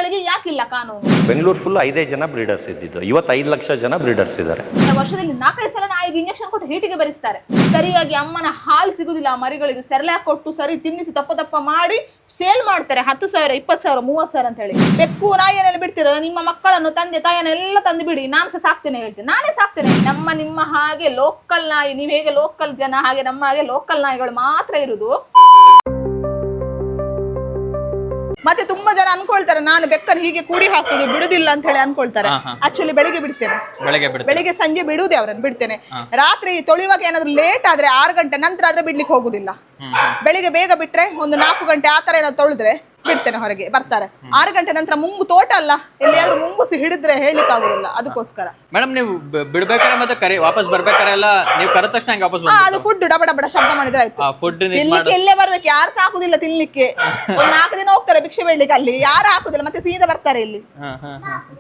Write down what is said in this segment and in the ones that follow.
ಮರಿಗಳಿಗೆ ಯಾಕಿಲ್ಲ ಕಾನೂನು? ಬೆಂಗಳೂರು ಫುಲ್ 5 ಜನ ಬ್ರೀಡರ್ಸ್ ಇದ್ದಿದ್ದು, ಇವತ್ತು 5 ಲಕ್ಷ ಜನ ಬ್ರೀಡರ್ಸ್ ಇದ್ದಾರೆ. ವರ್ಷದಲ್ಲಿ 4-5 ಸಲ ನಾಯಿಗೆ ಇಂಜೆಕ್ಷನ್ ಕೊಟ್ಟು ಹೀಟಿಗೆ ಬರಿಸ್ತಾರೆ. ಸರಿಯಾಗಿ ಅಮ್ಮನ ಹಾಲು ಸಿಗುದಿಲ್ಲ ಆ ಮರಿಗಳಿಗೆ, ಸೆರ್ಲ್ಯಾಕ್ ಕೊಟ್ಟು ಸರಿ ತಿನ್ನಿಸಿ ತಪ್ಪ ಮಾಡಿ ಸೇಲ್ ಮಾಡ್ತಾರೆ. 10,000, 20,000, 30,000 ಅಂತ ಹೇಳಿ. ಬೆಕ್ಕು ನಾಯಿಯನ್ನೆಲ್ಲ ಬಿಡ್ತೀರ, ನಿಮ್ಮ ಮಕ್ಕಳನ್ನು ತಂದೆ ತಾಯಿಯನ್ನೆಲ್ಲ ತಂದು ಬಿಡಿ, ನಾನು ಸಹ ಸಾಕ್ತೇನೆ ಹೇಳ್ತೇನೆ, ನಾನೇ ಸಾಕ್ತೇನೆ. ನಿಮ್ಮ ಹಾಗೆ ಲೋಕಲ್ ನಾಯಿ, ನೀವ್ ಹೇಗೆ ಲೋಕಲ್ ಜನ ಹಾಗೆ ನಮ್ಮ ಹಾಗೆ ಲೋಕಲ್ ನಾಯಿಗಳು ಮಾತ್ರ ಇರುದು. ಮತ್ತೆ ತುಂಬಾ ಜನ ಅನ್ಕೊಳ್ತಾರೆ ನಾನು ಬೆಕ್ಕನ್ನು ಹೀಗೆ ಕೂಡಿ ಹಾಕುದು ಬಿಡುದಿಲ್ಲ ಅಂತ ಹೇಳಿ ಅನ್ಕೊಳ್ತಾರೆ. ಆಕ್ಚುಲಿ ಬೆಳಿಗ್ಗೆ ಬಿಡ್ತೇನೆ, ಬೆಳಿಗ್ಗೆ ಸಂಜೆ ಬಿಡುವುದೇ ಅವರನ್ನು ಬಿಡ್ತೇನೆ. ರಾತ್ರಿ ತೊಳೆಯುವಾಗ ಏನಾದ್ರು ಲೇಟ್ ಆದ್ರೆ 6 ಗಂಟೆ ನಂತರ ಆದ್ರೆ ಬಿಡ್ಲಿಕ್ಕೆ ಹೋಗುದಿಲ್ಲ. ಬೆಳಿಗ್ಗೆ ಬೇಗ ಬಿಟ್ರೆ ಒಂದು 4 ಗಂಟೆ ಆತರ ಏನಾದ್ರು ತೊಳೆದ್ರೆ ಬಿಡ್ತೇನೆ, ಹೊರಗೆ ಬರ್ತಾರೆ. 6 ಗಂಟೆ ನಂತರ ಮುಂಗು ತೋಟ ಅಲ್ಲ, ಎಲ್ಲಿಯಾದ್ರೂ ಮುಂಗುಸಿ ಹಿಡಿದ್ರೆ ಹೇಳಲಿಕ್ಕೆ ಆಗುದಿಲ್ಲ. ಅದಕ್ಕೋಸ್ಕರ ಮೇಡಮ್ ನೀವು ಬಿಡ್ಬೇಕಾದ್ರೆ ಮತ್ತೆ ವಾಪಸ್ ಬರ್ಬೇಕಾದ್ರೆ ಎಲ್ಲ ನೀವು ಕರೆದ ತಕ್ಷಣ ಹೆಂಗೆ ವಾಪಸ್ ಅದು ಫುಡ್ ಡಬ ಡಬ ಶಬ್ದ ಮಾಡಿದ್ರೆ ಆಯ್ತು. ಫುಡ್ ತಿನ್ಲಿಕ್ಕೆ ಎಲ್ಲೇ ಬರ್ಬೇಕು, ಯಾರು ಸಾಕುದಿಲ್ಲ ತಿನ್ಲಿಕ್ಕೆ. ಒಂದ್ 4 ದಿನ ಹೋಗ್ತಾರೆ ಭಿಕ್ಷೆ ಬೇಡ್ಲಿಕ್ಕೆ, ಅಲ್ಲಿ ಯಾರು ಹಾಕುದಿಲ್ಲ, ಮತ್ತೆ ಸೀದಾ ಬರ್ತಾರೆ ಇಲ್ಲಿ.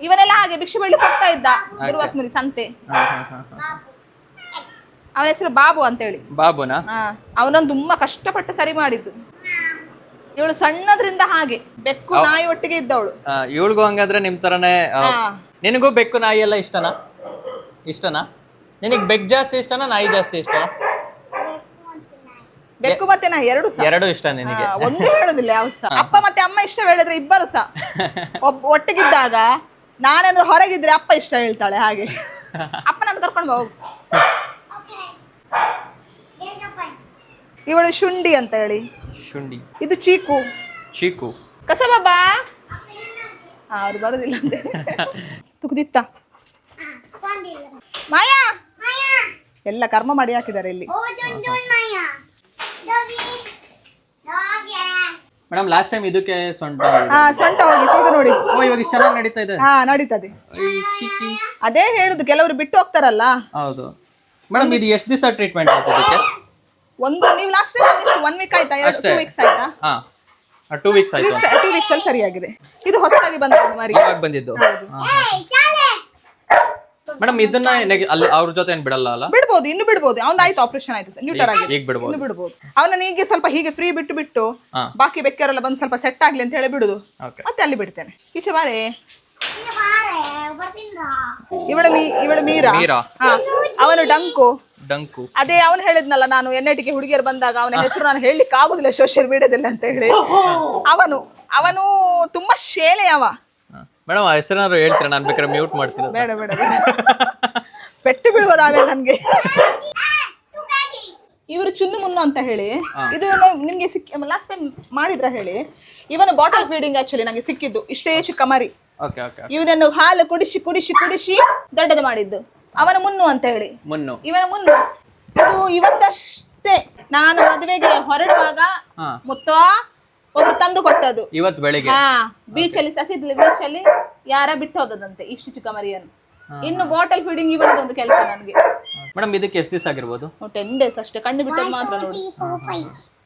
ಇವನೆಲ್ಲ ಹಾಗೆ ಭಿಕ್ಷೆ ಬೇಡ್ಲಿಕ್ಕೆ ಹೋಗ್ತಾ ಇದ್ದ ಗುರುವಾಸ್ಮರಿ ಸಂತೆ. ಅವನ ಹೆಸರು ಬಾಬು ಅಂತ ಹೇಳಿ. ಬಾಬುನಾ? ಅವನನ್ನು ತುಂಬಾ ಕಷ್ಟಪಟ್ಟು ಸರಿ ಮಾಡಿದ್ದು. ಇವಳು ಸಣ್ಣದ್ರಿಂದ ಹಾಗೆ ಬೆಕ್ಕು ನಾಯಿ ಒಟ್ಟಿಗೆ ಇದ್ದವಳು. ಇವಳಿಗೂ ಹಂಗಾದ್ರೆ ನಿಮ್ ತರನೇ. ನಿನಗೂ ಬೆಕ್ಕು ನಾಯಿ ಎಲ್ಲ ಇಷ್ಟನಾ? ನಿನಗ್ ಬೆಕ್ ಜಾಸ್ತಿ ಇಷ್ಟನಾ ನಾಯಿ ಜಾಸ್ತಿ ಇಷ್ಟನಾ? ಬೆಕ್ಕು ಮತ್ತೆ ನಾಯಿ ಎರಡು ಇಷ್ಟ ನಿನಗೆ? ಒಂದು ಹೇಳುದಿಲ್ಲ ಯಾವ ಸಹ. ಅಪ್ಪ ಮತ್ತೆ ಅಮ್ಮ ಇಷ್ಟ ಹೇಳಿದ್ರೆ ಇಬ್ಬರು ಸಹ ಒಟ್ಟಿಗಿದ್ದಾಗ ನಾನೇನಾದ್ರು ಹೊರಗಿದ್ರೆ ಅಪ್ಪ ಇಷ್ಟ ಹೇಳ್ತಾಳೆ, ಹಾಗೆ ಅಪ್ಪ ನಾನು ಕರ್ಕೊಂಡು ಹೋಗು. ಇವಳು ಶುಂಡಿ ಅಂತ ಹೇಳಿ. ಶುಂಡಿ. ಇದು ಚೀಕು ಕಸಬಾಬಾ. ಅವ್ರು ಬರುದಿಲ್ಲ ಅಂತೆ. ತುಕುದಿತ್ತ ಮಾಯಾ ಎಲ್ಲ ಕರ್ಮ ಮಾಡಿ ಹಾಕಿದ್ದಾರೆ ಇಲ್ಲಿ. ಮೇಡಮ್ ಲಾಸ್ಟ್ ಟೈಮ್ ಇದಕ್ಕೆ ಸೊಂಟ ಹೋಗಿತ್ತು, ಇದು ನೋಡಿ ಇವಾಗ ಇಷ್ಟು ಚೆನ್ನಾಗಿ ನಡೀತಾ ಇದೆ. ನಡೀತದೆ. ಅದೇ ಹೇಳುದು, ಕೆಲವರು ಬಿಟ್ಟು ಹೋಗ್ತಾರಲ್ಲ. ಹೌದು ಮೇಡಮ್, ಇದು ಎಷ್ಟು ದಿವಸ ಟ್ರೀಟ್ಮೆಂಟ್ ಆಗ್ತದೆ? ನೀವು ಲಾಸ್ಟ್ ಟೈಮ್ 1 ವೀಕ್ ಆಯ್ತಾ? 2 ವೀಕ್ಸ್ ಆಯ್ತಾ? 2 ವೀಕ್ಸ್ ಆಯ್ತು. 2 ವೀಕ್ಸ್ ಅಲ್ಲಿ ಸರಿಯಾಗಿದೆ. ಇದು ಹೊಸದಾಗಿ ಬಂದಿದ್ದು. ಮೇಡಮ್ ಇದನ್ನ ಅಲ್ಲಿ ಅವ್ರ ಜೊತೆ ಏನ್ ಬಿಡಲ್ಲ ಅಲ್ಲ? ಬಿಡ್ಬೋದು, ಇನ್ನು ಬಿಡ್ಬೋದು. ಅವ್ನ ಆಯ್ತು, ಆಪರೇಷನ್ ಆಯ್ತು, ನ್ಯೂಟರ್ ಆಗಿದೆ, ಈಗ ಬಿಡ್ಬೋದು. ಅವನ ಹೀಗೆ ಸ್ವಲ್ಪ ಹೀಗೆ ಫ್ರೀ ಬಿಟ್ಟು ಬಾಕಿ ಬೆಕ್ಕರೆಲ್ಲ ಬಂದು ಸ್ವಲ್ಪ ಸೆಟ್ ಆಗ್ಲಿ ಅಂತ ಹೇಳಿ ಬಿಡುದು. ಮತ್ತೆ ಅಲ್ಲಿ ಬಿಡ್ತೇನೆ. ಈಚೆ ಬಾಳೆ. ಇವಳು ಮೀರಾ, ಅವನು ಡಂಕು. ಅದೇ ಅವನು ಹೇಳಿದ್ನಲ್ಲ ನಾನು ಎನ್ಐಟಿಗೆ ಹುಡುಗಿಯರು ಬಂದಾಗ ಅವನ ಹೆಸರು ನಾನು ಹೇಳಲಿಕ್ಕೆ ಆಗುದಿಲ್ಲ ಸೋಷಿಯಲ್ ಮೀಡಿಯಾದಲ್ಲಿ ಅಂತ ಹೇಳಿ. ಅವನು ತುಂಬಾ ಶೇಲೆ. ಮೇಡಮ್ ಆ ಹೆಸರು ಹೇಳ್ತೀರಾ? ನಾನು ಬೇಕಾದ್ರೆ ಮ್ಯೂಟ್ ಮಾಡ್ತೀನಿ. ಬೇಡ ಪೆಟ್ಟು ಬೀಳ್ಬೋದು ಆಮೇಲೆ ನನ್ಗೆ. ಇವರು ಚುನ್ನು ಮುನ್ನು ಅಂತ ಹೇಳಿ, ಇದು ನಿಮ್ಗೆ ಲಾಸ್ಟ್ ಟೈಮ್ ಮಾಡಿದ್ರ ಹೇಳಿ. ಇವನು ಬಾಟಲ್ ಫೀಡಿಂಗ್ ಆಕ್ಚುಲಿ ನಂಗೆ ಸಿಕ್ಕಿದ್ದು ಇಷ್ಟೇ ಚಿಕ್ಕ ಮರಿ. ಇವನನ್ನು ಹಾಲು ಕುಡಿಸಿ ದೊಡ್ಡದು ಮಾಡಿದ್ದು. ಅವನ ಮುನ್ನು ಅಂತ ಹೇಳಿ. ಇವನ ಮುನ್ನು ಇದು ಇವತ್ತಷ್ಟೇ ನಾನು ಮದುವೆಗೆ ಹೊರಡುವಾಗ ಮುತ್ತ ಒಬ್ರು ತಂದು ಕೊಟ್ಟದ್ದು. ಇವತ್ತು ಬೆಳಿಗ್ಗೆ ಬೀಚಲ್ಲಿ ಬೀಚಲ್ಲಿ ಯಾರ ಬಿಟ್ಟು ಹೋದದಂತೆ ಇಷ್ಟು ಚಿಕ್ಕ ಮರಿಯನ್ನು. ಇನ್ನು ಬಾಟಲ್ ಫೀಡಿಂಗ್ ಇವತ್ತೊಂದು ಕೆಲಸ ನನಗೆ. ಮೇಡಮ್ ಇದಕ್ಕೆ ಎಷ್ಟು ದಿವಸ ಆಗಿರ್ಬೋದು? 10 days ಅಷ್ಟೇ, ಕಣ್ಣು ಬಿಟ್ಟದ್ದು ಮಾತ್ರ ನೋಡಿ.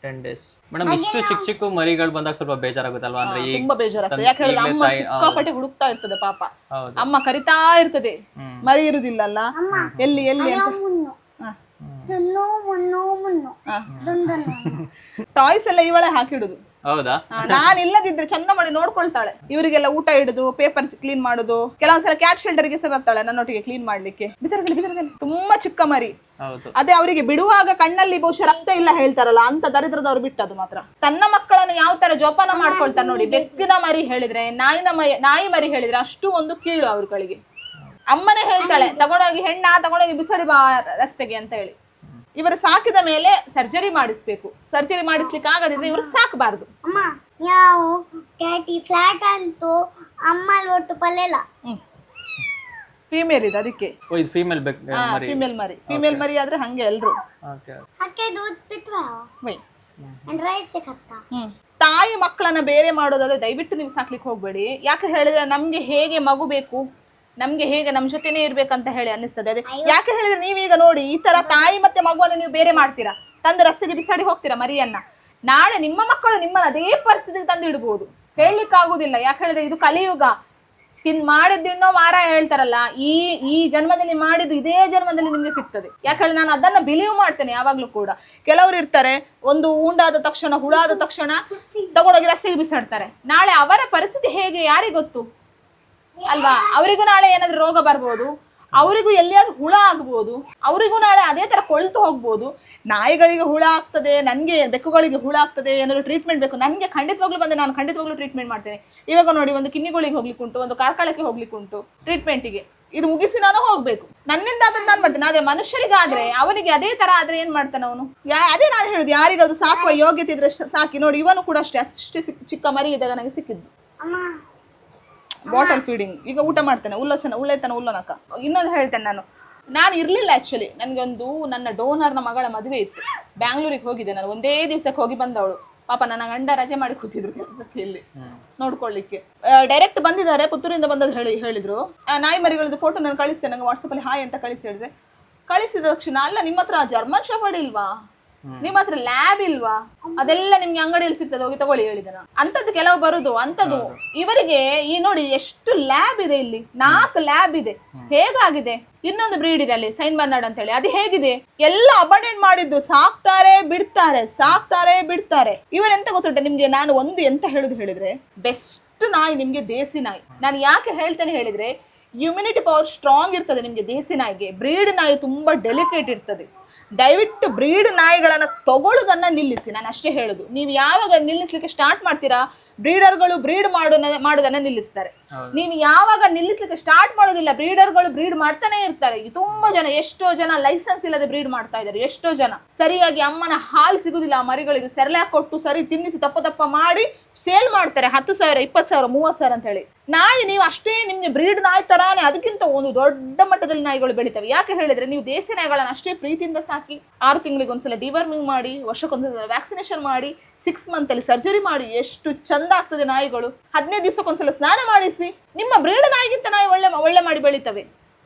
10 days. ಮೇಡಮ್ ಇಷ್ಟು ಚಿಕ್ಕ ಮರಿಗಳು ಬಂದಾಗ ಸ್ವಲ್ಪ ಬೇಜಾರಾಗುತ್ತಲ್ವಾ? ಅಂದ್ರೆ ತುಂಬಾ ಬೇಜಾರಾಗ್ತದೆ. ಯಾಕೆ ಹೇಳಿದ್ರೆ ಅಮ್ಮ ಸಿಕ್ಕಾಪಟ್ಟೆ ಹುಡುಕ್ತಾ ಇರ್ತದೆ ಪಾಪ. ಅಮ್ಮ ಕರಿತಾ ಇರ್ತದೆ, ಮರಿ ಇರುದಿಲ್ಲಲ್ಲ ಎಲ್ಲಿ ಅಂತ. ಟಾಯ್ಸ್ ಎಲ್ಲ ಇವಳೇ ಹಾಕಿಡುದು. ಹೌದಾ? ನಾನು ಇಲ್ಲದಿದ್ರೆ ಚಂದ ಮಾಡಿ ನೋಡ್ಕೊಳ್ತಾಳೆ. ಇವರಿಗೆಲ್ಲ ಊಟ ಇಡುದು, ಪೇಪರ್ಸ್ ಕ್ಲೀನ್ ಮಾಡುದು. ಕೆಲವೊಂದ್ಸಲ ಕ್ಯಾಟ್ ಶೆಲ್ಟರ್ಗೆ ಸಹ ಬರ್ತಾಳೆ ನನ್ನೊಟ್ಟಿಗೆ ಕ್ಲೀನ್ ಮಾಡ್ಲಿಕ್ಕೆ. ಬಿದರಗಲಿ ತುಂಬಾ ಚಿಕ್ಕ ಮರಿ. ಅದೇ ಅವರಿಗೆ ಬಿಡುವಾಗ ಕಣ್ಣಲ್ಲಿ ಬಹುಶಃ ರಕ್ತ ಇಲ್ಲ ಹೇಳ್ತಾರಲ್ಲ, ಅಂತ ದರಿದ್ರದವ್ರು ಬಿಟ್ಟದು ಮಾತ್ರ. ತನ್ನ ಮಕ್ಕಳನ್ನು ಯಾವ ತರ ಜೋಪಾನ ಮಾಡ್ಕೊಳ್ತಾರೆ ನೋಡಿ. ಬೆಕ್ಕಿನ ಮರಿ ಹೇಳಿದ್ರೆ, ನಾಯಿ ಮರಿ ಹೇಳಿದ್ರೆ ಅಷ್ಟು ಒಂದು ಕೀಳು ಅವ್ರಗಳಿಗೆ. ಅಮ್ಮನೇ ಹೇಳ್ತಾಳೆ ತಗೊಂಡೋಗಿ ತಗೊಂಡೋಗಿ ಬಿಸಾಡಿ ಬಾ ರಸ್ತೆಗೆ ಅಂತ ಹೇಳಿ. ಇವರು ಸಾಕಿದ ಮೇಲೆ ಸರ್ಜರಿ ಮಾಡಿಸ್ಬೇಕು. ಸರ್ಜರಿ ಮಾಡಿಸ್ಲಿಕ್ಕೆ ಆಗದಿದ್ರೆ ಇವರು ಸಾಕಬಾರದು. ಫೀಮೇಲ್ ಇದೆ ಅದಕ್ಕೆ. ಫೀಮೇಲ್ ಮರಿ ಆದ್ರೆ ಹಂಗೆ ಎಲ್ರು. ತಾಯಿ ಮಕ್ಕಳನ್ನ ಬೇರೆ ಮಾಡೋದಾದ್ರೆ ದಯವಿಟ್ಟು ನೀವು ಸಾಕ್ಲಿಕ್ಕೆ ಹೋಗ್ಬೇಡಿ. ಯಾಕೆ ಹೇಳಿದ್ರೆ ನಮ್ಗೆ ಹೇಗೆ ಮಗು ಬೇಕು, ನಮ್ಗೆ ಹೇಗೆ ನಮ್ ಜೊತೆನೇ ಇರ್ಬೇಕಂತ ಹೇಳಿ ಅನ್ನಿಸ್ತದೆ. ಅದೇ ಯಾಕೆ ಹೇಳಿದ್ರೆ ನೀವೀಗ ನೋಡಿ, ಈ ತರ ತಾಯಿ ಮತ್ತೆ ಮಗುವನ್ನು ನೀವು ಬೇರೆ ಮಾಡ್ತೀರಾ, ತಂದು ರಸ್ತೆಗೆ ಬಿಸಾಡಿ ಹೋಗ್ತೀರಾ ಮರಿಯನ್ನ. ನಾಳೆ ನಿಮ್ಮ ಮಕ್ಕಳು ನಿಮ್ಮನ್ನ ಅದೇ ಪರಿಸ್ಥಿತಿಗೆ ತಂದು ಇಡ್ಬೋದು, ಹೇಳಲಿಕ್ಕೆ ಆಗುದಿಲ್ಲ. ಯಾಕೆ ಹೇಳಿದ್ರೆ ಇದು ಕಲಿಯುಗ. ಮಾಡಿದ್ದಿನ್ನೋ ಮಾರ ಹೇಳ್ತಾರಲ್ಲ, ಈ ಜನ್ಮದಲ್ಲಿ ಮಾಡಿದ್ದು ಇದೇ ಜನ್ಮದಲ್ಲಿ ನಿಮ್ಗೆ ಸಿಗ್ತದೆ. ಯಾಕಂದ್ರೆ ನಾನು ಅದನ್ನ ಬಿಲೀವ್ ಮಾಡ್ತೇನೆ ಯಾವಾಗ್ಲೂ ಕೂಡ. ಕೆಲವರು ಇರ್ತಾರೆ, ಒಂದು ಉಂಡಾದ ತಕ್ಷಣ, ಹುಳಾದ ತಕ್ಷಣ ತಗೊಂಡೋಗಿ ರಸ್ತೆಗೆ ಬಿಸಾಡ್ತಾರೆ. ನಾಳೆ ಅವರ ಪರಿಸ್ಥಿತಿ ಹೇಗೆ ಯಾರಿಗೆ ಗೊತ್ತು ಅಲ್ವಾ? ಅವರಿಗೂ ನಾಳೆ ಏನಾದ್ರೂ ರೋಗ ಬರ್ಬೋದು, ಅವರಿಗೂ ಎಲ್ಲಿಯಾದ್ರೂ ಹುಳ ಆಗ್ಬೋದು, ಅವರಿಗೂ ನಾಳೆ ಅದೇ ತರ ಕೊಳ್ತು ಹೋಗ್ಬೋದು. ನಾಯಿಗಳಿಗೆ ಹುಳ ಆಗ್ತದೆ, ನನಗೆ ಬೆಕ್ಕುಗಳಿಗೆ ಹುಳ ಆಗ್ತದೆ, ಏನಾದ್ರು ಟ್ರೀಟ್ಮೆಂಟ್ ಬೇಕು, ನನಗೆ ಖಂಡಿತವಾಗ್ಲೂ ಬಂದೆ, ನಾನು ಖಂಡಿತವಾಗ್ಲೂ ಟ್ರೀಟ್ಮೆಂಟ್ ಮಾಡ್ತೇನೆ. ಇವಾಗ ನೋಡಿ, ಒಂದು ಕಿನ್ನಿಗಳಿಗೆ ಹೋಗ್ಲಿಕ್ಕುಂಟು, ಒಂದು ಕಾರ್ಕಳಕ್ಕೆ ಹೋಗ್ಲಿಕ್ಕುಂಟು ಟ್ರೀಟ್ಮೆಂಟಿಗೆ. ಇದು ಮುಗಿಸಿ ನಾನು ಹೋಗ್ಬೇಕು, ನನ್ನಿಂದ ಅದನ್ನ ನಾನು ಮಾಡ್ತೇನೆ. ಆದ್ರೆ ಮನುಷ್ಯರಿಗಾದ್ರೆ, ಅವನಿಗೆ ಅದೇ ತರ ಆದ್ರೆ ಏನ್ ಮಾಡ್ತಾನೆ ಅವನು? ಅದೇ ನಾನು ಹೇಳುದು, ಯಾರಿಗದು ಸಾಕುವ ಯೋಗ್ಯತೆ ಇದ್ರೆ ಸಾಕಿ. ನೋಡಿ, ಇವನು ಕೂಡ ಅಷ್ಟೇ ಚಿಕ್ಕ ಮರಿ ಇದ್ದಾಗ ನನಗೆ ಸಿಕ್ಕಿದ್ದು ಬಾಟಲ್ ಫೀಡಿಂಗ್. ಈಗ ಊಟ ಮಾಡ್ತೇನೆ, ಉಳ್ಳತನ ಉಲ್ಲನಕ. ಇನ್ನೊಂದು ಹೇಳ್ತೇನೆ, ನಾನು ಇರ್ಲಿಲ್ಲ ಆಕ್ಚುಲಿ. ನನಗೊಂದು ನನ್ನ ಡೋನರ್ನ ಮಗಳ ಮದುವೆ ಇತ್ತು, ಬ್ಯಾಂಗ್ಳೂರಿಗೆ ಹೋಗಿದ್ದೆ ನಾನು. ಒಂದೇ ದಿವಸಕ್ಕೆ ಹೋಗಿ ಬಂದವಳು. ಪಾಪ ನನ್ನ ಗಂಡ ರಜೆ ಮಾಡಿ ಕೂತಿದ್ರು ಕೆಲಸಕ್ಕೆ ಇಲ್ಲಿ ನೋಡ್ಕೊಳ್ಳಿಕ್ಕೆ. ಡೈರೆಕ್ಟ್ ಬಂದಿದ್ದಾರೆ, ಪುತ್ತೂರಿಂದ ಬಂದದ್ದು ಹೇಳಿದ್ರು. ನಾಯಿ ಮರಿಗಳದ್ದು ಫೋಟೋ ನಾನು ಕಳಿಸ್ತೇನೆ, ನಂಗೆ ವಾಟ್ಸಪ್ಪಲ್ಲಿ ಹಾಯ್ ಅಂತ ಹೇಳಿದ್ರೆ, ಕಳಿಸಿದ ತಕ್ಷಣ, ಅಲ್ಲ ನಿಮ್ಮ ಹತ್ರ ಜರ್ಮನ್ ಶೆಫರ್ಡ್ ಇಲ್ವಾ, ನಿಮ್ಮ ಹತ್ರ ಲ್ಯಾಬ್ ಇಲ್ವಾ, ಅದೆಲ್ಲ ನಿಮ್ಗೆ ಅಂಗಡಿಯಲ್ಲಿ ಸಿಗ್ತದೆ, ಹೋಗಿ ತಗೊಳ್ಳಿ ಹೇಳಿದ. ಅಂತದ್ದು ಕೆಲವು ಬರುದು ಅಂತದ್ದು. ಇವರಿಗೆ ಈ ನೋಡಿ ಎಷ್ಟು ಲ್ಯಾಬ್ ಇದೆ ಇಲ್ಲಿ, 4 ಲ್ಯಾಬ್ ಇದೆ. ಹೇಗಾಗಿದೆ? ಇನ್ನೊಂದು ಬ್ರೀಡ್ ಇದೆ ಅಲ್ಲಿ, ಸೈನ್ ಬರ್ನಾರ್ಡ್ ಅಂತ ಹೇಳಿ, ಅದು ಹೇಗಿದೆ? ಎಲ್ಲ ಅಬಂಡೆಂಟ್ ಮಾಡಿದ್ದು, ಸಾಕ್ತಾರೆ ಬಿಡ್ತಾರೆ. ಇವರೆಂತ ಗೊತ್ತುಂಟೆ ನಿಮ್ಗೆ? ನಾನು ಒಂದು ಎಂತ ಹೇಳಿದ್ರೆ, ಬೆಸ್ಟ್ ನಾಯಿ ನಿಮ್ಗೆ ದೇಸಿ ನಾಯಿ. ನಾನು ಯಾಕೆ ಹೇಳ್ತೇನೆ ಹೇಳಿದ್ರೆ, ಇಮ್ಯುನಿಟಿ ಪವರ್ ಸ್ಟ್ರಾಂಗ್ ಇರ್ತದೆ ನಿಮ್ಗೆ ದೇಸಿ ನಾಯಿಗೆ. ಬ್ರೀಡ್ ನಾಯಿ ತುಂಬಾ ಡೆಲಿಕೇಟ್ ಇರ್ತದೆ. ದಯವಿಟ್ಟು ಬ್ರೀಡ್ ನಾಯಿಗಳನ್ನ ತಗೊಳ್ಳೋದನ್ನ ನಿಲ್ಲಿಸಿ. ನಾನು ಅಷ್ಟೇ ಹೇಳುದು. ನೀವು ಯಾವಾಗ ನಿಲ್ಲಿಸ್ಲಿಕ್ಕೆ ಸ್ಟಾರ್ಟ್ ಮಾಡ್ತೀರಾ, ಬ್ರೀಡರ್ಗಳು ಬ್ರೀಡ್ ಮಾಡೋದನ್ನ ನಿಲ್ಲಿಸ್ತಾರೆ. ನೀವು ಯಾವಾಗ ನಿಲ್ಲಿಸ್ಲಿಕ್ಕೆ ಸ್ಟಾರ್ಟ್ ಮಾಡೋದಿಲ್ಲ, ಬ್ರೀಡರ್ಗಳು ಬ್ರೀಡ್ ಮಾಡ್ತಾನೆ ಇರ್ತಾರೆ. ತುಂಬಾ ಜನ, ಎಷ್ಟೋ ಜನ ಲೈಸೆನ್ಸ್ ಇಲ್ಲದೆ ಬ್ರೀಡ್ ಮಾಡ್ತಾ ಇದ್ದಾರೆ. ಎಷ್ಟೋ ಜನ ಸರಿಯಾಗಿ ಅಮ್ಮನ ಹಾಲು ಸಿಗುದಿಲ್ಲ ಆ ಮರಿಗಳಿಗೆ, ಸೆರ್ಲ್ಯಾಕ್ ಕೊಟ್ಟು ಸರಿ ತಿನ್ನಿಸಿ ತಪ್ಪ ಮಾಡಿ ಸೇಲ್ ಮಾಡ್ತಾರೆ. 10,000, 20,000, 30,000 ಅಂತ ಹೇಳಿ. ನಾಯಿ ನೀವು ಅಷ್ಟೇ, ನಿಮ್ಗೆ ಬ್ರೀಡ್ ನಾಯಿ ತರಾನೇ ಅದಕ್ಕಿಂತ ಒಂದು ದೊಡ್ಡ ಮಟ್ಟದಲ್ಲಿ ನಾಯಿಗಳು ಬೆಳಿತವೆ. ಯಾಕೆ ಹೇಳಿದ್ರೆ, ನೀವು ದೇಸಿ ನಾಯಿಗಳನ್ನ ಅಷ್ಟೇ ಪ್ರೀತಿಯಿಂದ ಸಾಕಿ, 6 ತಿಂಗಳಿಗೆ ಒಂದ್ಸಲ ಡಿವರ್ಮಿಂಗ್ ಮಾಡಿ, ವರ್ಷಕ್ಕೊಂದ್ಸಲ ವ್ಯಾಕ್ಸಿನೇಷನ್ ಮಾಡಿ, 6 ಮಂತ್ ಅಲ್ಲಿ ಸರ್ಜರಿ ಮಾಡಿ, ಎಷ್ಟು ಚಂದ ಆಗ್ತದೆ ನಾಯಿಗಳು. 15 ದಿವಸಕ್ಕೊಂದ್ಸಲ ಸ್ನಾನ ಮಾಡಿಸಿ. ನಿಮ್ಮ ಬ್ರೀಡ್ ನಾಯಿಗಿಂತ ನಾಯಿ ಒಳ್ಳೆ ಮಾಡಿ ಬೆಳಿತವೆ.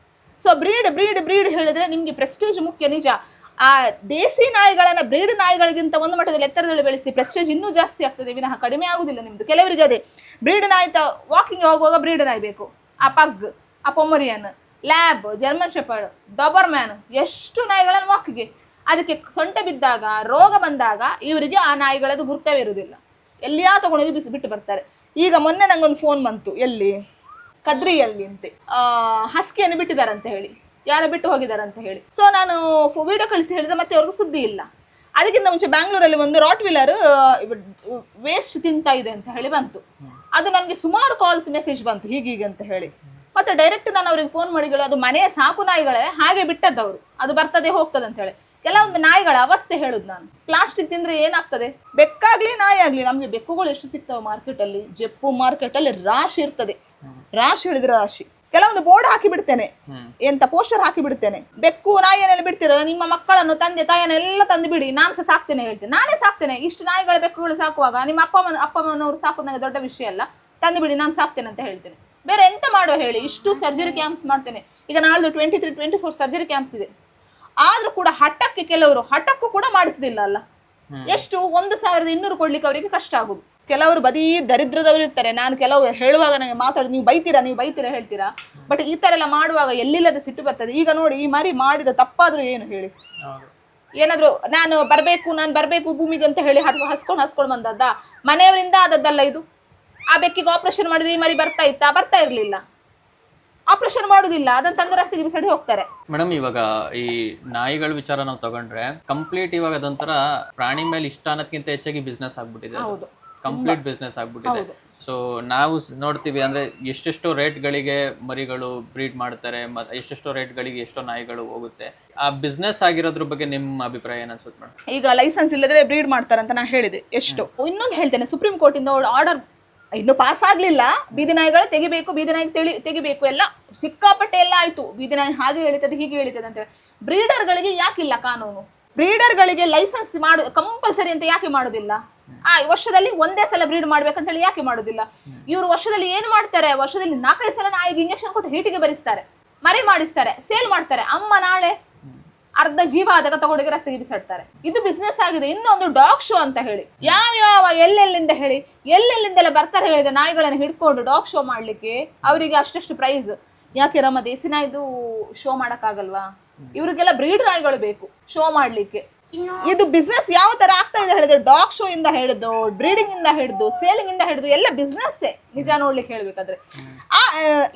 ಸೊ ಬ್ರೀಡ್ ಹೇಳಿದ್ರೆ ನಿಮ್ಗೆ ಪ್ರೆಸ್ಟೇಜ್ ಮುಖ್ಯ, ನಿಜ. ಆ ದೇಸಿ ನಾಯಿಗಳನ್ನ ಬ್ರೀಡ್ ನಾಯಿಗಳಿಗಿಂತ ಒಂದು ಮಟ್ಟದಲ್ಲಿ ಎತ್ತರದಲ್ಲಿ ಬೆಳೆಸಿ, ಪ್ರೆಸ್ಟೇಜ್ ಇನ್ನೂ ಜಾಸ್ತಿ ಆಗ್ತದೆ, ವಿನಃ ಕಡಿಮೆ ಆಗುದಿಲ್ಲ ನಿಮ್ದು. ಕೆಲವರಿಗೆ ಅದೇ ಬ್ರೀಡ್ ನಾಯಿ ವಾಕಿಂಗ್ ಹೋಗುವಾಗ ಬ್ರೀಡ್ ನಾಯಿ ಬೇಕು. ಆ ಪಗ್, ಆ ಪೊಮರಿಯನ್, ಲ್ಯಾಬ್, ಜರ್ಮನ್ ಶೆಪರ್ಡ್, ಡಾಬರ್ಮ್ಯಾನ್, ಎಷ್ಟು ನಾಯಿಗಳನ್ನು ವಾಕಿಗೆ. ಅದಕ್ಕೆ ಸೊಂಟ ಬಿದ್ದಾಗ, ರೋಗ ಬಂದಾಗ ಇವರಿಗೆ ಆ ನಾಯಿಗಳದ್ದು ಗುರ್ತವೇ ಇರುವುದಿಲ್ಲ. ಎಲ್ಲಿಯಾ ತಗೊಂಡೋಗಿ ಬಿಟ್ಟು ಬರ್ತಾರೆ. ಈಗ ಮೊನ್ನೆ ನಂಗೊಂದು ಫೋನ್ ಬಂತು, ಎಲ್ಲಿ ಕದ್ರಿಯಲ್ಲಿ ಅಂತೆ, ಹಸ್ಕಿಯನ್ನು ಬಿಟ್ಟಿದಾರಂತ ಹೇಳಿ, ಯಾರೋ ಬಿಟ್ಟು ಹೋಗಿದಾರಂತ ಹೇಳಿ. ಸೊ ನಾನು ವಿಡಿಯೋ ಕಳಿಸಿ ಹೇಳಿದ್ರೆ ಮತ್ತೆ ಅವ್ರಿಗೆ ಸುದ್ದಿ ಇಲ್ಲ. ಅದಕ್ಕಿಂತ ಮುಂಚೆ ಬ್ಯಾಂಗ್ಳೂರಲ್ಲಿ ಒಂದು ರಾಟ್ ವೀಲರ್ ವೇಸ್ಟ್ ತಿಂತಾ ಇದೆ ಅಂತ ಹೇಳಿ ಬಂತು. ಅದು ನನಗೆ ಸುಮಾರು ಕಾಲ್ಸ್ ಮೆಸೇಜ್ ಬಂತು, ಹೀಗೀಗೆ ಅಂತ ಹೇಳಿ. ಮತ್ತೆ ಡೈರೆಕ್ಟ್ ನಾನು ಅವ್ರಿಗೆ ಫೋನ್ ಮಾಡಿಗಳು, ಅದು ಮನೆಯ ಸಾಕು ನಾಯಿಗಳೇ, ಹಾಗೆ ಬಿಟ್ಟದ್ದವರು, ಅದು ಬರ್ತದೆ ಹೋಗ್ತದೆ ಅಂತ ಹೇಳಿ. ಕೆಲವೊಂದು ನಾಯಿಗಳ ಅವಸ್ಥೆ ಹೇಳುದು ನಾನು. ಪ್ಲಾಸ್ಟಿಕ್ ತಿಂದ್ರೆ ಏನಾಗ್ತದೆ? ಬೆಕ್ಕಾಗ್ಲಿ ನಾಯಿ ಆಗ್ಲಿ, ನಮ್ಗೆ ಬೆಕ್ಕುಗಳು ಎಷ್ಟು ಸಿಗ್ತಾವೆ ಮಾರ್ಕೆಟ್ ಅಲ್ಲಿ, ಜೆಪ್ಪು ಮಾರ್ಕೆಟ್ ಅಲ್ಲಿ ರಾಶಿ ಇರ್ತದೆ. ರಾಶಿ ಹೇಳಿದ್ರೆ ರಾಶಿ. ಕೆಲವೊಂದು ಬೋರ್ಡ್ ಹಾಕಿ ಬಿಡ್ತೇನೆ, ಎಂತ ಪೋಸ್ಟರ್ ಹಾಕಿ ಬಿಡ್ತೇನೆ, ಬೆಕ್ಕು ನಾಯಿಯನ್ನೆಲ್ಲ ಬಿಡ್ತೀರ, ನಿಮ್ಮ ಮಕ್ಕಳನ್ನು ತಂದೆ ತಾಯಿಯನ್ನೆಲ್ಲ ತಂದು ಬಿಡಿ, ನಾನು ಸಹ ಸಾಕ್ತೇನೆ ಹೇಳ್ತೇನೆ. ನಾನೇ ಸಾಕ್ತೇನೆ. ಇಷ್ಟು ನಾಯಿಗಳ ಬೆಕ್ಕುಗಳು ಸಾಕುವಾಗ ನಿಮ್ಮ ಅಪ್ಪಮ್ಮನವರು ಸಾಕೋದು ನನಗೆ ದೊಡ್ಡ ವಿಷಯ ಅಲ್ಲ, ತಂದು ಬಿಡಿ, ನಾನು ಸಾಕ್ತೇನೆ ಅಂತ ಹೇಳ್ತೇನೆ. ಬೇರೆ ಎಂತ ಮಾಡುವ ಹೇಳಿ? ಇಷ್ಟು ಸರ್ಜರಿ ಕ್ಯಾಂಪ್ಸ್ ಮಾಡ್ತೇನೆ. ಈಗ ನಾಳ್ದು 23, 24 ಸರ್ಜರಿ ಕ್ಯಾಂಪ್ಸ್ ಇದೆ. ಆದ್ರೂ ಕೂಡ ಕೆಲವರು ಹಠಕ್ಕೂ ಕೂಡ ಮಾಡಿಸುದಿಲ್ಲ ಅಲ್ಲ. ಎಷ್ಟು 1,200 ಕೊಡ್ಲಿಕ್ಕೆ ಅವರಿಗೆ ಕಷ್ಟ ಆಗುದು. ಕೆಲವರು ಬರೀ ದರಿದ್ರದವರು ಇರ್ತಾರೆ. ನಾನು ಕೆಲವು ಹೇಳುವಾಗ ನನಗೆ ನೀವು ಬೈತೀರಾ ಹೇಳ್ತೀರಾ. ಬಟ್ ಈ ತರ ಎಲ್ಲ ಮಾಡುವಾಗ ಎಲ್ಲಿಲ್ಲದ ಸಿಟ್ಟು ಬರ್ತದೆ. ಈಗ ನೋಡಿ, ಈ ಮರಿ ಮಾಡಿದ ತಪ್ಪಾದ್ರೂ ಏನು ಹೇಳಿ? ಏನಾದ್ರು ನಾನು ಬರ್ಬೇಕು ಭೂಮಿಗೆ ಅಂತ ಹೇಳಿ ಹಸ್ಕೊಂಡು ಬಂದದ್ದ? ಮನೆಯವರಿಂದ ಆದದ್ದಲ್ಲ ಇದು. ಆ ಬೆಕ್ಕಿಗೆ ಆಪರೇಷನ್ ಮಾಡಿದ್ರೆ ಈ ಮರಿ ಬರ್ತಾ ಇರ್ಲಿಲ್ಲ. ಆಪರೇಷನ್ ಮಾಡುದಿಲ್ಲ, ಅದನ್ನ ತಂದು ರಸ್ತೆಗೆ ಬಿಸಾಡಿ ಹೋಗ್ತಾರೆ. ಮೇಡಮ್, ಇವಾಗ ಈ ನಾಯಿಗಳ ವಿಚಾರ ನಾವು ತಗೊಂಡ್ರೆ ಕಂಪ್ಲೀಟ್ ಇವಾಗ ಅದೊಂಥರ ಪ್ರಾಣಿ ಮೇಲೆ ಇಷ್ಟ ಅನ್ನೋದಕ್ಕಿಂತ ಹೆಚ್ಚಾಗಿ ಬಿಸ್ನೆಸ್ ಆಗ್ಬಿಟ್ಟಿದೆ. ಕಂಪ್ಲೀಟ್ ಬಿಸ್ನೆಸ್ ಆಗ್ಬಿಟ್ಟಿದೆ. ಸೊ ನಾವು ನೋಡ್ತೀವಿ ಅಂದ್ರೆ ಎಷ್ಟೆಷ್ಟೋ ರೇಟ್ಗಳಿಗೆ ಮರಿಗಳು ಬ್ರೀಡ್ ಮಾಡ್ತಾರೆ, ಎಷ್ಟೆಷ್ಟೋ ರೇಟ್ಗಳಿಗೆ ಎಷ್ಟೋ ನಾಯಿಗಳು ಹೋಗುತ್ತೆ. ಆ ಬಿಸ್ನೆಸ್ ಆಗಿರೋದ್ರ ಬಗ್ಗೆ ನಿಮ್ಮ ಅಭಿಪ್ರಾಯ ಏನ್ ಅನ್ಸುತ್ತೆ ಮೇಡಮ್? ಈಗ ಲೈಸೆನ್ಸ್ ಇಲ್ಲದ್ರೆ ಬ್ರೀಡ್ ಮಾಡ್ತಾರೆ ಅಂತ ನಾ ಹೇಳಿದೆ. ಎಷ್ಟು ಇನ್ನೊಂದು ಹೇಳ್ತೇನೆ, ಸುಪ್ರೀಂ ಕೋರ್ಟ್ ಇಂದ ಆರ್ಡರ್ ಇನ್ನು ಪಾಸ್ ಆಗ್ಲಿಲ್ಲ. ಬೀದಿ ನಾಯಿಗಳು ತೆಗಿಬೇಕು, ಬೀದಿ ನಾಯಿ ತೆಗಿಬೇಕು, ಎಲ್ಲ ಸಿಕ್ಕಾಪಟ್ಟೆ ಎಲ್ಲ ಆಯ್ತು. ಬೀದಿ ನಾಯಿ ಹಾಗೆ ಹೇಳಿತದೆ, ಹೀಗೆ ಹೇಳಿತದೆ ಅಂತ ಹೇಳಿ. ಬ್ರೀಡರ್ಗಳಿಗೆ ಯಾಕಿಲ್ಲ ಕಾನೂನು? ಬ್ರೀಡರ್ಗಳಿಗೆ ಲೈಸೆನ್ಸ್ ಕಂಪಲ್ಸರಿ ಅಂತ ಯಾಕೆ ಮಾಡುದಿಲ್ಲ? ವರ್ಷದಲ್ಲಿ ಒಂದೇ ಸಲ ಬ್ರೀಡ್ ಮಾಡ್ಬೇಕಂತ ಹೇಳಿ ಯಾಕೆ ಮಾಡುದಿಲ್ಲ? ಇವರು ವರ್ಷದಲ್ಲಿ ಏನು ಮಾಡ್ತಾರೆ? ವರ್ಷದಲ್ಲಿ 4-5 ಸಲ ನಾಯಿಗೆ ಇಂಜೆಕ್ಷನ್ ಕೊಟ್ಟು ಹೀಟಿಗೆ ಬರಿಸ್ತಾರೆ, ಮರಿ ಮಾಡಿಸ್ತಾರೆ, ಸೇಲ್ ಮಾಡ್ತಾರೆ. ಅಮ್ಮ ನಾಳೆ ಅರ್ಧ ಜೀವ ಆದಾಗ ತಗೊಂಡೋಗಿ ರಸ್ತೆಗೆ ಬಿಸಾಡ್ತಾರೆ. ಇದು ಬಿಸ್ನೆಸ್ ಆಗಿದೆ. ಇನ್ನೊಂದು ಡಾಗ್ ಶೋ ಅಂತ ಹೇಳಿ, ಯಾವ ಎಲ್ಲೆಲ್ಲಿಂದ ಹೇಳಿ ಎಲ್ಲೆಲ್ಲಿಂದೆಲ್ಲ ಬರ್ತಾರೆ ಹೇಳಿದ ನಾಯಿಗಳನ್ನು ಹಿಡ್ಕೊಂಡು ಡಾಗ್ ಶೋ ಮಾಡ್ಲಿಕ್ಕೆ. ಅವರಿಗೆ ಅಷ್ಟಷ್ಟು ಪ್ರೈಸ್. ಯಾಕೆ ನಮ್ಮ ದೇಸಿ ನಾಯಿದು ಶೋ ಮಾಡಕ್ಕಾಗಲ್ವಾ? ಇವ್ರಿಗೆಲ್ಲ ಬ್ರೀಡ್ ನಾಯಿಗಳು ಬೇಕು ಶೋ ಮಾಡ್ಲಿಕ್ಕೆ. ಇದು ಬಿಸ್ನೆಸ್ ಯಾವ ತರ ಆಗ್ತಾ ಇದೆ ಹೇಳಿದ್ರೆ, ಡಾಗ್ ಶೋ ಇಂದ ಹಿಡಿದು ಬ್ರೀಡಿಂಗ್ ಇಂದ ಹಿಡಿದು ಸೇಲಿಂಗ್ ಇಂದ ಹಿಡಿದು ಎಲ್ಲ ಬಿಸ್ನೆಸ್ ನಿಜ ನೋಡ್ಲಿಕ್ಕೆ ಹೇಳ್ಬೇಕಾದ್ರೆ.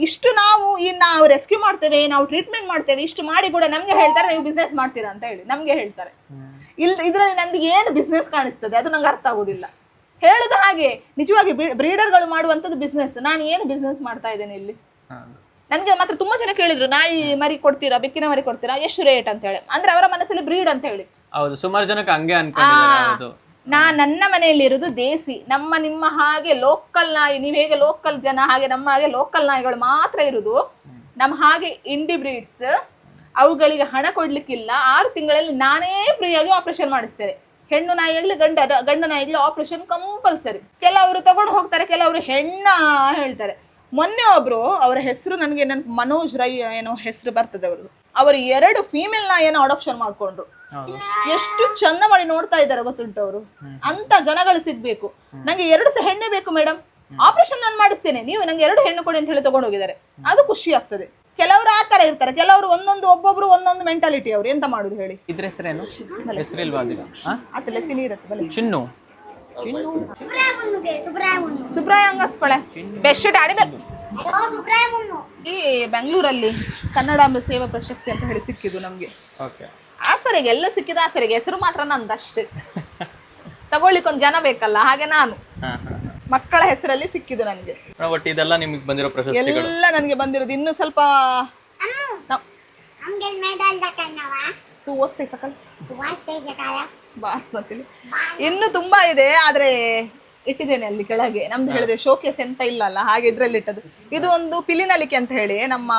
ಇಷ್ಟು ನಾವು ರೆಸ್ಕ್ಯೂ ಮಾಡ್ತೇವೆ, ನಾವು ಟ್ರೀಟ್ಮೆಂಟ್ ಮಾಡ್ತೇವೆ, ಇಷ್ಟು ಮಾಡಿ ಕೂಡ ನಮ್ಗೆ ಹೇಳ್ತಾರೆ ನೀವು ಬಿಸ್ನೆಸ್ ಮಾಡ್ತೀರಾ ಅಂತ ಹೇಳಿ ನಮ್ಗೆ ಹೇಳ್ತಾರೆ. ಇದ್ರಲ್ಲಿ ನಂಗೆ ಏನು ಬಿಸ್ನೆಸ್ ಕಾಣಿಸ್ತದೆ ಅದು ನಂಗೆ ಅರ್ಥ ಆಗೋದಿಲ್ಲ. ಹೇಳುದು ಹಾಗೆ ನಿಜವಾಗಿ ಬ್ರೀಡರ್ಗಳು ಮಾಡುವಂಥದ್ದು ಬಿಸ್ನೆಸ್. ನಾನು ಏನು ಬಿಸ್ನೆಸ್ ಮಾಡ್ತಾ ಇದ್ದೇನೆ ಇಲ್ಲಿ? ನನ್ಗೆ ಮಾತ್ರ ತುಂಬಾ ಜನ ಕೇಳಿದ್ರು, ನಾಯಿ ಮರಿ ಕೊಡ್ತೀರಾ, ಬೆಕ್ಕಿನ ಮರಿ ಕೊಡ್ತೀರಾ, ಎಷ್ಟು ರೇಟ್ ಅಂತ ಹೇಳಿ. ಅಂದ್ರೆ ಅವರ ಮನಸ್ಸಲ್ಲಿ ಬ್ರೀಡ್ ಅಂತ ಹೇಳಿ. ಹೌದು, ಸುಮಾರು ಜನಕ್ಕೆ ಹಂಗೆ ಅನ್ಕೊಂಡಿದ್ದಾರೆ. ನನ್ನ ಮನೆಯಲ್ಲಿ ಇರುವುದು ದೇಸಿ, ನಿಮ್ಮ ಹಾಗೆ ಲೋಕಲ್ ನಾಯಿ. ನೀವ್ ಹೇಗೆ ಲೋಕಲ್ ಜನ ಹಾಗೆ ನಮ್ಮ ಹಾಗೆ ಲೋಕಲ್ ನಾಯಿಗಳು ಮಾತ್ರ ಇರುದು. ನಮ್ಮ ಹಾಗೆ ಇಂಡಿ ಬ್ರೀಡ್ಸ್, ಅವುಗಳಿಗೆ ಹಣ ಕೊಡ್ಲಿಕ್ಕಿಲ್ಲ. 6 ತಿಂಗಳಲ್ಲಿ ನಾನೇ ಫ್ರೀಯಾಗಿ ಆಪರೇಷನ್ ಮಾಡಿಸ್ತೇನೆ. ಹೆಣ್ಣು ನಾಯಿಯಾಗ್ಲಿ ಗಂಡು ನಾಯಿಗ್ಲಿ ಆಪರೇಷನ್ ಕಂಪಲ್ಸರಿ. ಕೆಲವರು ತಗೊಂಡು ಹೋಗ್ತಾರೆ, ಕೆಲವರು ಹೆಣ್ಣ ಹೇಳ್ತಾರೆ. ಮೊನ್ನೆ ಒಬ್ರು, ಅವರ ಹೆಸರು ನನಗೆ ಮನೋಜ್ ರೈ ಏನೋ ಹೆಸರು ಬರ್ತದೆ ಅವ್ರದ್ದು, ಅವರು 2 ಫೀಮೇಲ್ ನಾಯಿಯನ್ನು ಅಡಾಪ್ಷನ್ ಮಾಡ್ಕೊಂಡ್ರು. ಎಷ್ಟು ಚಂದ ಮಾಡಿ ನೋಡ್ತಾ ಇದ್ದಾರೆ ಗೊತ್ತುಂಟು ಅವರು. ಅಂತ ಜನಗಳು ಸಿಗ್ಬೇಕು. ನಂಗೆ 2 ಹೆಣ್ಣೆ ಬೇಕು ಮೇಡಮ್, ಆಪರೇಷನ್ ನಾನು ಮಾಡಿಸ್ತೇನೆ, ನೀವು ನಂಗೆ 2 ಹೆಣ್ಣು ಕೊಡಿ ಅಂತ ಹೇಳಿ ತಗೊಂಡು ಹೋಗಿದ್ದಾರೆ. ಅದು ಖುಷಿ ಆಗ್ತದೆ. ಕೆಲವರು ಆ ತರ ಇರ್ತಾರೆ, ಕೆಲವರು ಒಬ್ಬೊಬ್ರು ಒಂದೊಂದು ಮೆಂಟಾಲಿಟಿ. ಅವ್ರು ಎಂತ ಮಾಡುದು ಹೇಳಿ. ಇದ್ರ ಹೆಸರೇನು? ಹೆಸರಿಲ್ವಾ? ಅಟ್ಲೆ ತಿನ್ನೀರತ್ತೆ ಚಿನ್ನು ಸುಬ್ರಾಯ ಅಂಗಸ್ಪಳೆ ಬೆಸ್ಟ್ ಆಡಿದ. ಈ ಬೆಂಗಳೂರಲ್ಲಿ ಕನ್ನಡಾಂಬೆ ಸೇವಾ ಪ್ರಶಸ್ತಿ ಅಂತ ಹೇಳಿ ಸಿಕ್ಕಿದ್ದು ನಮ್ಗೆ. ಆಸರೆಗೆ ಎಲ್ಲ ಸಿಕ್ಕಿದ, ಆಸರೆಗೆ ಹೆಸರು ಮಾತ್ರ ನಂದಷ್ಟೇ. ತಗೊಳ್ಳಿಕ್ಕೊಂದು ಜನ ಬೇಕಲ್ಲ, ಹಾಗೆ ನಾನು ಮಕ್ಕಳ ಹೆಸರಲ್ಲಿ ಸಿಕ್ಕಿದ್ದು ನನಗೆ. ಒಟ್ಟು ಇದೆಲ್ಲ ನಿಮಗೆ ಬಂದಿರೋ ಪ್ರಶಸ್ತಿಗಳು ಎಲ್ಲ ನನಗೆ ಬಂದಿರೋದು. ಇನ್ನು ಸ್ವಲ್ಪ ಇನ್ನು ತುಂಬಾ ಇದೆ, ಆದ್ರೆ ಇಟ್ಟಿದ್ದೇನೆ ಅಲ್ಲಿ ಕೆಳಗೆ. ನಮ್ದು ಹೇಳಿದ್ರೆ ಶೋಕೇಸ್ ಎಂತ ಇಲ್ಲ ಅಲ್ಲ, ಹಾಗೆ ಇದ್ರಲ್ಲಿ ಇಟ್ಟದ್ದು. ಇದು ಒಂದು ಪಿಲಿನಲಿಕೆ ಅಂತ ಹೇಳಿ ನಮ್ಮ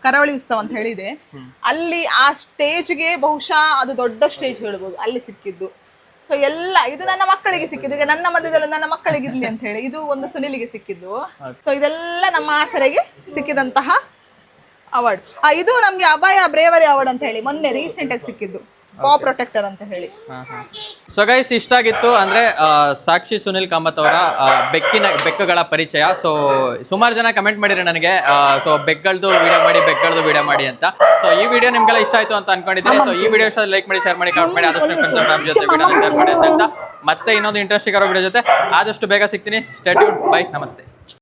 ಕರಾವಳಿ ಉತ್ಸವ ಅಂತ ಹೇಳಿದೆ, ಅಲ್ಲಿ ಆ ಸ್ಟೇಜ್ಗೆ ಬಹುಶಃ ಅದು ದೊಡ್ಡ ಸ್ಟೇಜ್ ಹೇಳ್ಬೋದು, ಅಲ್ಲಿ ಸಿಕ್ಕಿದ್ದು. ಸೊ ಎಲ್ಲ ಇದು ನನ್ನ ಮಕ್ಕಳಿಗೆ ಸಿಕ್ಕಿದ್ದು. ಈಗ ನನ್ನ ಮಧ್ಯದಲ್ಲಿ ನನ್ನ ಮಕ್ಕಳಿಗೆ ಇರ್ಲಿ ಅಂತ ಹೇಳಿ ಇದು ಒಂದು ಸುನಿಲಿಗೆ ಸಿಕ್ಕಿದ್ದು. ಸೊ ಇದೆಲ್ಲ ನಮ್ಮ ಆಸರೆಗೆ ಸಿಕ್ಕಿದಂತಹ ಅವಾರ್ಡ್. ಇದು ನಮ್ಗೆ ಅಭಯ ಬ್ರೇವರಿ ಅವಾರ್ಡ್ ಅಂತ ಹೇಳಿ ಮೊನ್ನೆ ರೀಸೆಂಟ್ ಆಗಿ ಸಿಕ್ಕಿದ್ದು, ಪಾ ಪ್ರೊಟೆಕ್ಟರ್ ಅಂತ ಹೇಳಿ. ಸೊ ಗೈಸ್, ಇಷ್ಟ ಆಗಿತ್ತು ಅಂದ್ರೆ ಸಾಕ್ಷಿ ಸುನಿಲ್ ಕಾಮತ್ ಅವರ ಬೆಕ್ಕುಗಳ ಪರಿಚಯ. ಸೊ ಸುಮಾರು ಜನ ಕಮೆಂಟ್ ಮಾಡಿರಿ ನನಗೆ, ಸೊ ಬೆಕ್ಕಗಳದ್ದು ವಿಡಿಯೋ ಮಾಡಿ ಅಂತ. ಸೊ ಈ ವಿಡಿಯೋ ನಿಮ್ಗೆಲ್ಲ ಇಷ್ಟ ಆಯ್ತು ಅಂತ ಅನ್ಕೊಂಡಿದ್ದೀನಿ. ಸೊ ಈ ವಿಡಿಯೋ ಇಷ್ಟ ಲೈಕ್ ಮಾಡಿ, ಶೇರ್ ಮಾಡಿ, ಕಮೆಂಟ್ ಮಾಡಿ, ಆದಷ್ಟು ಫ್ರೆಂಡ್ಸ್ ಅಂಡ್ ಫ್ಯಾಮಿಲಿ ಜೊತೆ ವಿಡಿಯೋ ಶೇರ್ ಮಾಡಿ ಅಂತ. ಮತ್ತೆ ಇನ್ನೊಂದು ಇಂಟ್ರೆಸ್ಟಿಂಗ್ ಜೊತೆ ಆದಷ್ಟು ಬೇಗ ಸಿಗ್ತೀನಿ. Stay tune. ಬೈ, ನಮಸ್ತೆ.